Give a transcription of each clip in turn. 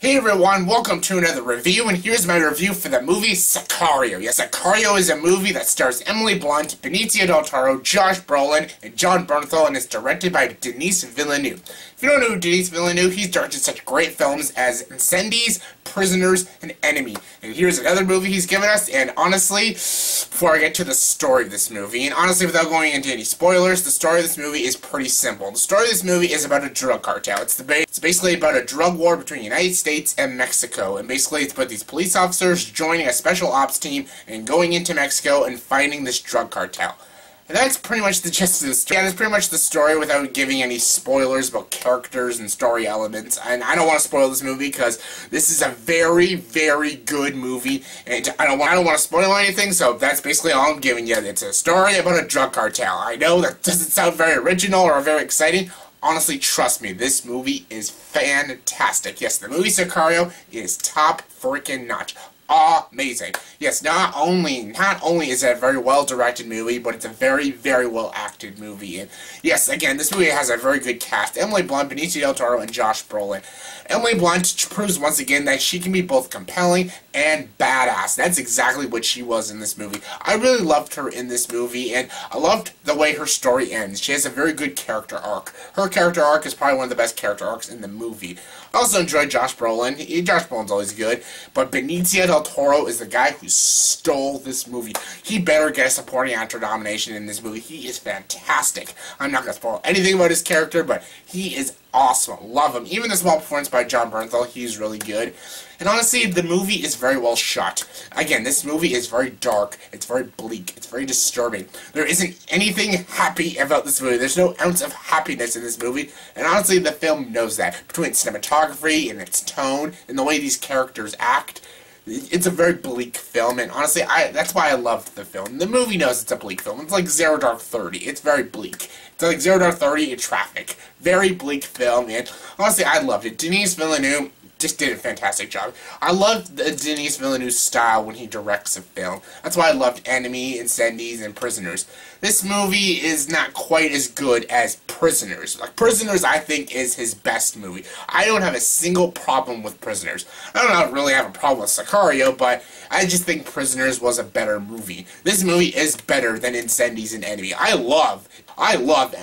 Hey everyone, welcome to another review, and here's my review for the movie Sicario. Yes, Sicario is a movie that stars Emily Blunt, Benicio Del Toro, Josh Brolin, and Jon Bernthal, and is directed by Denis Villeneuve. If you don't know who Denis Villeneuve, he's directed such great films as Incendies, Prisoners, and Enemy. And here's another movie he's given us, and honestly, before I get to the story of this movie, and honestly without going into any spoilers, the story of this movie is pretty simple. The story of this movie is about a drug cartel. It's basically about a drug war between the United States and Mexico, and basically it's about these police officers joining a special ops team and going into Mexico and fighting this drug cartel. And that's pretty much the gist of the story. Yeah, that's pretty much the story without giving any spoilers about characters and story elements. And I don't want to spoil this movie because this is a very, very good movie. And I don't want to spoil anything, so that's basically all I'm giving you. It's a story about a drug cartel. I know that doesn't sound very original or very exciting. Honestly, trust me, this movie is fantastic. Yes, the movie Sicario is top freaking notch. Amazing. Yes, not only is it a very well-directed movie, but it's a very, very well-acted movie. And yes, again, this movie has a very good cast. Emily Blunt, Benicio Del Toro, and Josh Brolin. Emily Blunt proves once again that she can be both compelling and badass. That's exactly what she was in this movie. I really loved her in this movie, and I loved the way her story ends. She has a very good character arc. Her character arc is probably one of the best character arcs in the movie. I also enjoyed Josh Brolin. Josh Brolin's always good, but Benicio Del Toro is the guy who stole this movie. He better get a supporting actor nomination in this movie. He is fantastic. I'm not going to spoil anything about his character, but he is awesome. Love him. Even the small performance by Jon Bernthal, he's really good. And honestly, the movie is very well shot. Again, this movie is very dark, it's very bleak, it's very disturbing. There isn't anything happy about this movie. There's no ounce of happiness in this movie, and honestly, the film knows that. Between cinematography and its tone, and the way these characters act, it's a very bleak film, and honestly, that's why I loved the film. The movie knows it's a bleak film. It's like Zero Dark 30. It's very bleak. It's like Zero Dark 30 in traffic. Very bleak film, and honestly, I loved it. Denis Villeneuve just did a fantastic job. I love Denis Villeneuve's style when he directs a film. That's why I loved Enemy, Incendies, and Prisoners. This movie is not quite as good as Prisoners. Like, Prisoners, I think, is his best movie. I don't have a single problem with Prisoners. I don't really have a problem with Sicario, but I just think Prisoners was a better movie. This movie is better than Incendies and Enemy. I love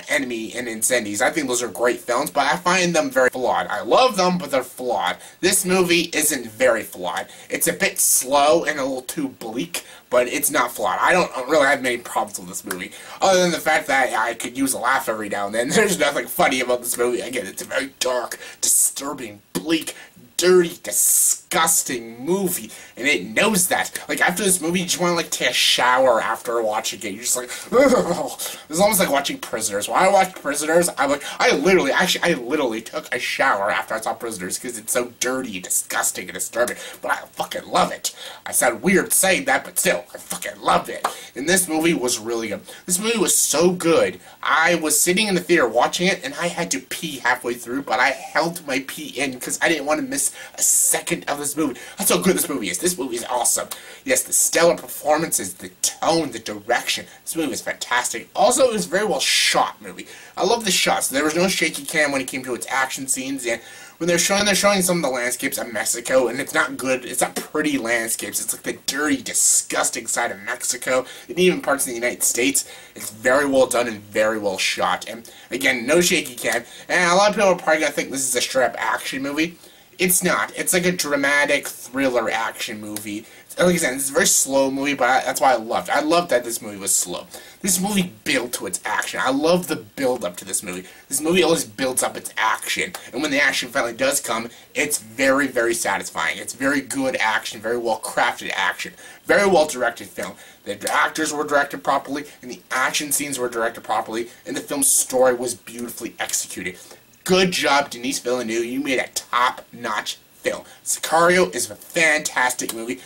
Enemy and Incendies. I think those are great films, but I find them very flawed. I love them, but they're flawed. This movie isn't very flawed. It's a bit slow and a little too bleak, but it's not flawed. I don't really have many problems with this movie, other than the fact that I could use a laugh every now and then. There's nothing funny about this movie. Again, it's a very dark, disturbing, bleak, dirty, disgusting movie, and it knows that. Like, after this movie, you just want to, like, take a shower after watching it. You're just like, ugh. It's almost like watching Prisoners. When I watched Prisoners, I literally took a shower after I saw Prisoners, because it's so dirty, disgusting, and disturbing, but I fucking love it. I sound weird saying that, but still, I fucking loved it. And this movie was really good. This movie was so good, I was sitting in the theater watching it, and I had to pee halfway through, but I held my pee in, because I didn't want to miss a second of this movie. That's how good this movie is. This movie is awesome. Yes, the stellar performances, the tone, the direction. This movie is fantastic. Also, it was a very well shot movie. I love the shots. There was no shaky cam when it came to its action scenes, and when they're showing some of the landscapes of Mexico, and it's not good, it's not pretty landscapes, it's like the dirty, disgusting side of Mexico, and even parts of the United States. It's very well done and very well shot, and again, no shaky cam, and a lot of people are probably going to think this is a straight-up action movie. It's not. It's like a dramatic thriller action movie. Like I said, it's a very slow movie, but that's why I loved it. I loved that this movie was slow. This movie built to its action. I love the build-up to this movie. This movie always builds up its action, and when the action finally does come, it's very, very satisfying. It's very good action, very well-crafted action, very well-directed film. The actors were directed properly, and the action scenes were directed properly, and the film's story was beautifully executed. Good job, Denis Villeneuve. You made a top-notch film. Sicario is a fantastic movie.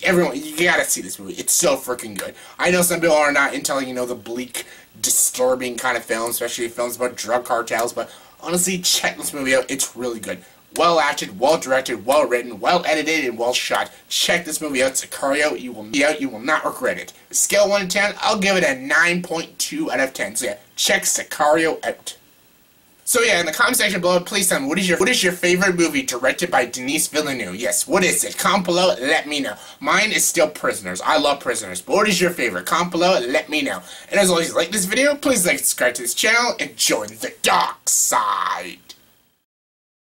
Everyone, you gotta see this movie. It's so freaking good. I know some people are not into, the bleak, disturbing kind of films, especially films about drug cartels, but honestly, check this movie out. It's really good. Well acted, well directed, well written, well edited, and well shot. Check this movie out, Sicario. You will not regret it. Scale 1 to 10, I'll give it a 9.2 out of 10. So yeah, check Sicario out. So yeah, in the comment section below, please tell me what is your favorite movie directed by Denis Villeneuve? Yes, what is it? Comment below, let me know. Mine is still Prisoners. I love Prisoners. But what is your favorite? Comment below, let me know. And as always, like this video, please like, subscribe to this channel, and join the dark side.